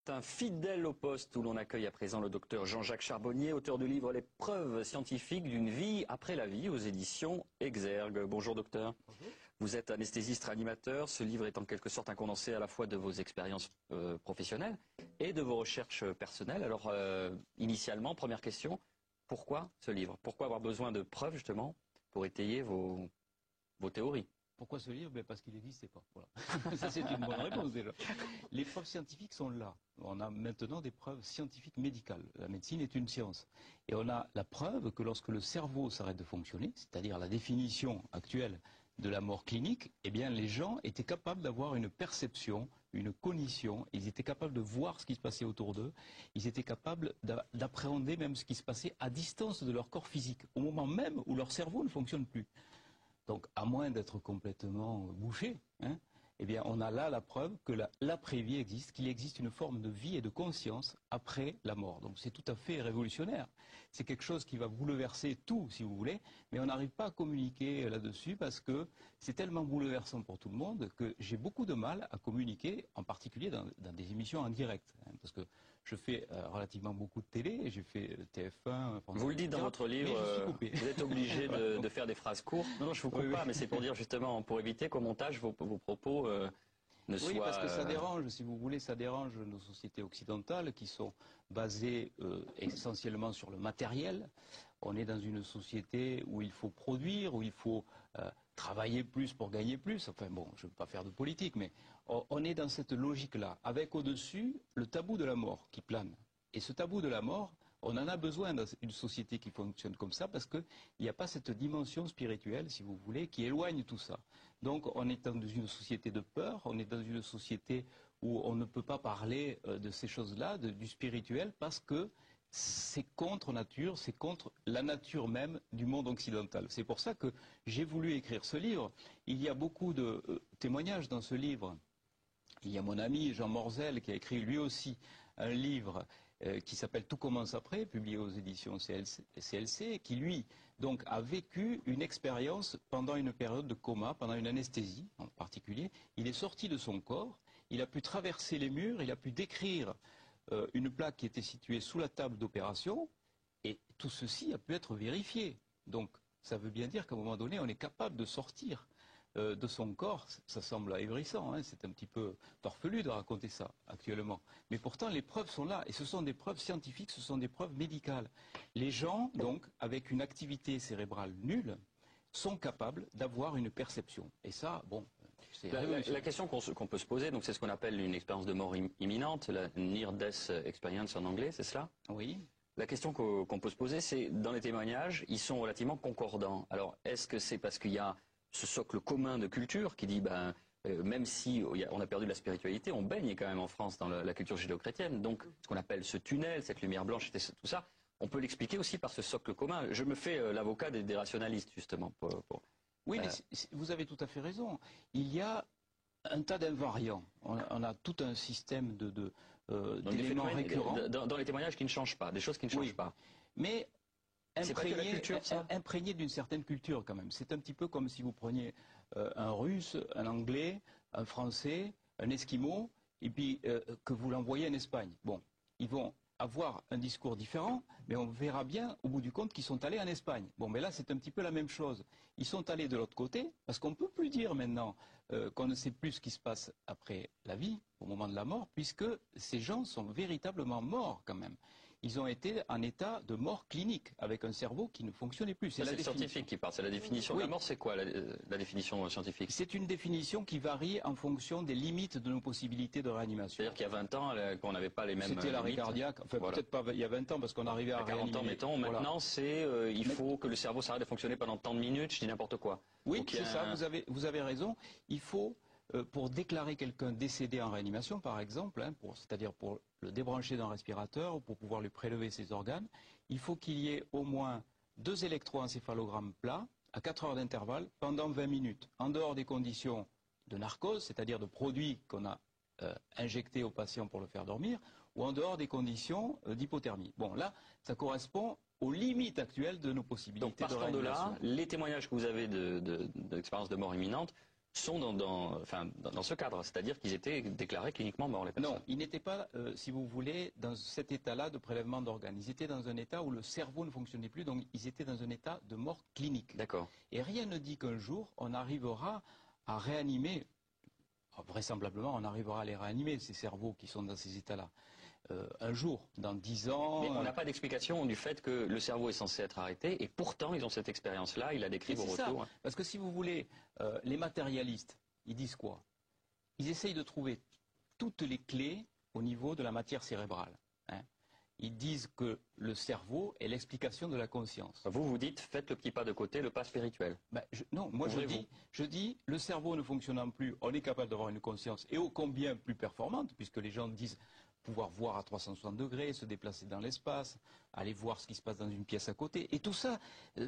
Un fidèle au poste où l'on accueille à présent le docteur Jean-Jacques Charbonnier, auteur du livre Les preuves scientifiques d'une vie après la vie aux éditions Exergue. Bonjour docteur. Bonjour. Vous êtes anesthésiste réanimateur. Ce livre est en quelque sorte un condensé à la fois de vos expériences professionnelles et de vos recherches personnelles. Alors initialement, première question, pourquoi ce livre? Pourquoi avoir besoin de preuves justement pour étayer vos théories? Pourquoi ce livre? Parce qu'il n'existait pas. Voilà. Ça, c'est une bonne réponse déjà. Les preuves scientifiques sont là. On a maintenant des preuves scientifiques médicales. La médecine est une science. Et on a la preuve que lorsque le cerveau s'arrête de fonctionner, c'est-à-dire la définition actuelle de la mort clinique, eh bien les gens étaient capables d'avoir une perception, une cognition, ils étaient capables de voir ce qui se passait autour d'eux, ils étaient capables d'appréhender même ce qui se passait à distance de leur corps physique, au moment même où leur cerveau ne fonctionne plus. Donc, à moins d'être complètement bouché, eh bien, on a là la preuve que l'après-vie existe, qu'il existe une forme de vie et de conscience après la mort. Donc, c'est tout à fait révolutionnaire. C'est quelque chose qui va bouleverser tout, si vous voulez, mais on n'arrive pas à communiquer là-dessus parce que c'est tellement bouleversant pour tout le monde que j'ai beaucoup de mal à communiquer, en particulier dans des émissions en direct. Parce que je fais relativement beaucoup de télé, j'ai fait TF1... Vous le dites dans votre livre, vous êtes obligé de faire des phrases courtes. Non, je vous coupe pas, mais c'est pour dire justement, pour éviter qu'au montage, vos propos ne soient... Oui, parce que ça dérange, si vous voulez, ça dérange nos sociétés occidentales qui sont basées essentiellement sur le matériel. On est dans une société où il faut produire, où il faut travailler plus pour gagner plus. Enfin bon, je ne veux pas faire de politique, mais on est dans cette logique-là, avec au-dessus le tabou de la mort qui plane. Et ce tabou de la mort, on en a besoin dans une société qui fonctionne comme ça parce qu'il n'y a pas cette dimension spirituelle, si vous voulez, qui éloigne tout ça. Donc on est dans une société de peur, on est dans une société où on ne peut pas parler de ces choses-là, du spirituel, parce que c'est contre nature, c'est contre la nature même du monde occidental. C'est pour ça que j'ai voulu écrire ce livre. Il y a beaucoup de témoignages dans ce livre. Il y a mon ami Jean Morzel qui a écrit lui aussi un livre qui s'appelle Tout commence après, publié aux éditions CLC, qui lui donc a vécu une expérience pendant une période de coma, pendant une anesthésie en particulier. Il est sorti de son corps, il a pu traverser les murs, il a pu décrire une plaque qui était située sous la table d'opération, et tout ceci a pu être vérifié. Donc ça veut bien dire qu'à un moment donné, on est capable de sortir de son corps. Ça semble ahurissant, c'est un petit peu farfelu de raconter ça actuellement. Mais pourtant, les preuves sont là, et ce sont des preuves scientifiques, ce sont des preuves médicales. Les gens, donc, avec une activité cérébrale nulle, sont capables d'avoir une perception. Et ça, bon, c'est la question qu'on peut se poser, donc c'est ce qu'on appelle une expérience de mort imminente, la Near Death Experience en anglais, c'est cela? Oui. La question qu'on peut se poser, c'est, dans les témoignages, ils sont relativement concordants. Alors, est-ce que c'est parce qu'il y a ce socle commun de culture qui dit, même si on a perdu la spiritualité, on baigne quand même en France dans la culture judéo-chrétienne. Donc, ce qu'on appelle ce tunnel, cette lumière blanche, tout ça, on peut l'expliquer aussi par ce socle commun. Je me fais l'avocat des rationalistes, justement. Oui, mais vous avez tout à fait raison. Il y a un tas d'invariants. On a tout un système d'éléments récurrents. Dans les témoignages qui ne changent pas, des choses qui ne changent pas. Mais imprégné d'une certaine culture quand même. C'est un petit peu comme si vous preniez un Russe, un Anglais, un Français, un Esquimau, et puis que vous l'envoyez en Espagne. Bon, ils vont avoir un discours différent, mais on verra bien au bout du compte qu'ils sont allés en Espagne. Bon, mais là c'est un petit peu la même chose. Ils sont allés de l'autre côté, parce qu'on ne peut plus dire maintenant qu'on ne sait plus ce qui se passe après la vie, au moment de la mort, puisque ces gens sont véritablement morts quand même. Ils ont été en état de mort clinique, avec un cerveau qui ne fonctionnait plus. C'est le scientifique qui parle, c'est la définition de la mort, c'est quoi la définition scientifique? C'est une définition qui varie en fonction des limites de nos possibilités de réanimation. C'est-à-dire qu'il y a 20 ans, qu'on n'avait pas les mêmes C'était l'arrêt cardiaque, enfin voilà. Peut-être pas il y a 20 ans, parce qu'on arrivait à réanimer. 40 ans, mettons, maintenant c'est il faut que le cerveau s'arrête de fonctionner pendant tant de minutes, je dis n'importe quoi. Oui, c'est ça, vous avez raison. Il faut, pour déclarer quelqu'un décédé en réanimation, par exemple, c'est-à-dire pour le débrancher d'un respirateur ou pour pouvoir lui prélever ses organes, il faut qu'il y ait au moins 2 électroencéphalogrammes plats à 4 heures d'intervalle pendant 20 minutes, en dehors des conditions de narcose, c'est-à-dire de produits qu'on a injectés au patient pour le faire dormir, ou en dehors des conditions d'hypothermie. Bon, là, ça correspond aux limites actuelles de nos possibilités. Donc, partant de là, les témoignages que vous avez d'expérience de mort imminente sont dans ce cadre, c'est-à-dire qu'ils étaient déclarés cliniquement morts, les personnes. Non, ils n'étaient pas, si vous voulez, dans cet état-là de prélèvement d'organes. Ils étaient dans un état où le cerveau ne fonctionnait plus, donc ils étaient dans un état de mort clinique. D'accord. Et rien ne dit qu'un jour, on arrivera à réanimer, vraisemblablement, on arrivera à les réanimer, ces cerveaux qui sont dans ces états-là. Un jour, dans 10 ans... Mais on n'a pas d'explication du fait que le cerveau est censé être arrêté, et pourtant ils ont cette expérience-là, ils la décrivent au retour. Parce que si vous voulez, les matérialistes, ils disent quoi? Ils essayent de trouver toutes les clés au niveau de la matière cérébrale. Hein. Ils disent que le cerveau est l'explication de la conscience. Vous dites, faites le petit pas de côté, le pas spirituel. Non, moi je dis, le cerveau ne fonctionnant plus, on est capable d'avoir une conscience, et ô combien plus performante, puisque les gens disent pouvoir voir à 360 degrés, se déplacer dans l'espace, aller voir ce qui se passe dans une pièce à côté. Et tout ça,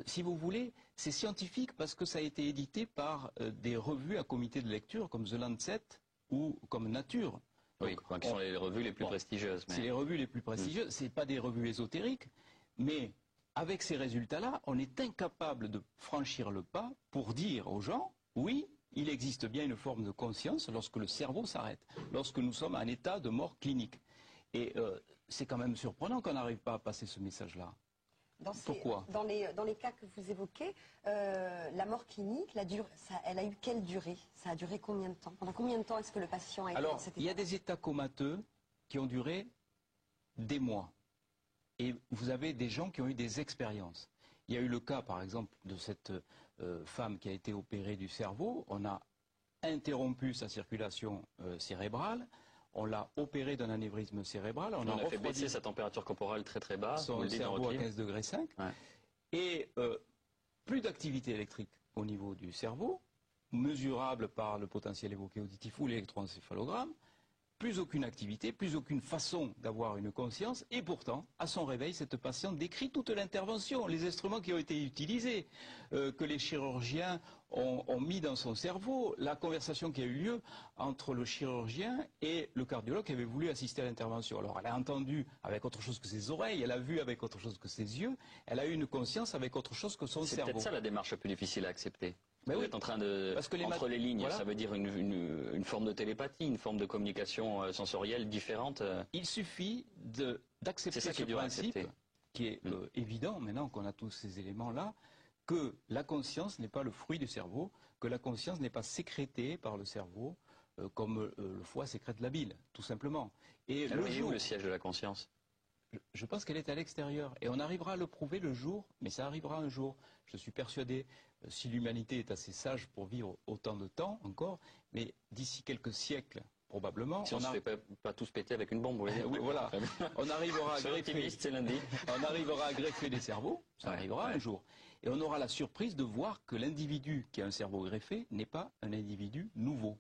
si vous voulez, c'est scientifique parce que ça a été édité par des revues à comité de lecture comme The Lancet ou comme Nature. Oui, qui sont les revues les plus prestigieuses. C'est les revues les plus prestigieuses, c'est pas des revues ésotériques, mais avec ces résultats-là, on est incapable de franchir le pas pour dire aux gens, oui, il existe bien une forme de conscience lorsque le cerveau s'arrête, lorsque nous sommes en état de mort clinique. Et c'est quand même surprenant qu'on n'arrive pas à passer ce message-là. Pourquoi? Dans les cas que vous évoquez, la mort clinique, elle a eu quelle durée? Ça a duré combien de temps? Pendant combien de temps est-ce que le patient a été dans cet état? Il y a des états comateux qui ont duré des mois. Et vous avez des gens qui ont eu des expériences. Il y a eu le cas, par exemple, de cette femme qui a été opérée du cerveau. On a interrompu sa circulation cérébrale. On l'a opéré d'un anévrisme cérébral. On a fait baisser sa température corporelle très très bas. Son cerveau à 15,5 degrés. Ouais. Et plus d'activité électrique au niveau du cerveau, mesurable par le potentiel évoqué auditif ou l'électroencéphalogramme. Plus aucune activité, plus aucune façon d'avoir une conscience. Et pourtant, à son réveil, cette patiente décrit toute l'intervention, les instruments qui ont été utilisés, que les chirurgiens ont mis dans son cerveau, la conversation qui a eu lieu entre le chirurgien et le cardiologue qui avait voulu assister à l'intervention. Alors, elle a entendu avec autre chose que ses oreilles, elle a vu avec autre chose que ses yeux, elle a eu une conscience avec autre chose que son cerveau. C'est peut-être ça la démarche la plus difficile à accepter. Ben vous oui, êtes en train de, entre les lignes, voilà. Ça veut dire une forme de télépathie, une forme de communication sensorielle différente. Il suffit d'accepter ce principe, qui est évident maintenant qu'on a tous ces éléments-là, que la conscience n'est pas le fruit du cerveau, que la conscience n'est pas sécrétée par le cerveau, comme le foie sécrète la bile, tout simplement. Et où le siège de la conscience? Je pense qu'elle est à l'extérieur. Et on arrivera à le prouver le jour, mais ça arrivera un jour. Je suis persuadé, si l'humanité est assez sage pour vivre autant de temps encore, mais d'ici quelques siècles, probablement... Si on ne se fait pas tous péter avec une bombe, vous voyez. Oui, voilà. On arrivera à greffer... c'est lundi. On arrivera à greffer des cerveaux, ça arrivera un jour. Et on aura la surprise de voir que l'individu qui a un cerveau greffé n'est pas un individu nouveau.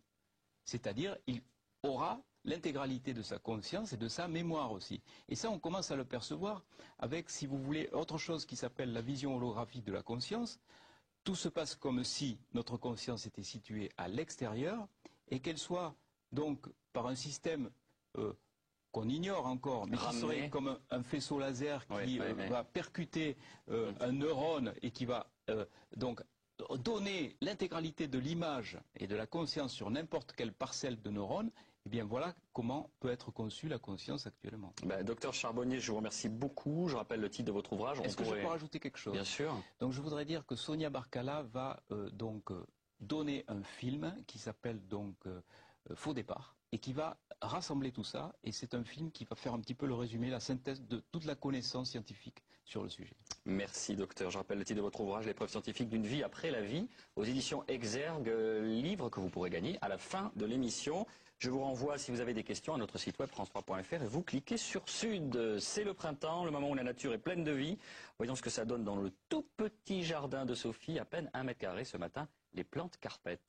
C'est-à-dire, il aura l'intégralité de sa conscience et de sa mémoire aussi. Et ça, on commence à le percevoir avec, si vous voulez, autre chose qui s'appelle la vision holographique de la conscience. Tout se passe comme si notre conscience était située à l'extérieur et qu'elle soit donc par un système qu'on ignore encore, mais qui serait comme un faisceau laser qui va percuter un neurone et qui va donc donner l'intégralité de l'image et de la conscience sur n'importe quelle parcelle de neurones. Eh bien voilà comment peut être conçue la conscience actuellement. Docteur Charbonnier, je vous remercie beaucoup. Je rappelle le titre de votre ouvrage. Est-ce que je peux rajouter quelque chose? Bien sûr. Donc je voudrais dire que Sonia Barkala va donner un film qui s'appelle Faux départ et qui va rassembler tout ça. Et c'est un film qui va faire un petit peu le résumé, la synthèse de toute la connaissance scientifique sur le sujet. Merci docteur. Je rappelle le titre de votre ouvrage, Les preuves scientifiques d'une vie après la vie, aux éditions Exergue, livre que vous pourrez gagner à la fin de l'émission. Je vous renvoie, si vous avez des questions, à notre site web france3.fr et vous cliquez sur Sud. C'est le printemps, le moment où la nature est pleine de vie. Voyons ce que ça donne dans le tout petit jardin de Sophie, à peine 1 mètre carré ce matin, les plantes carpettes.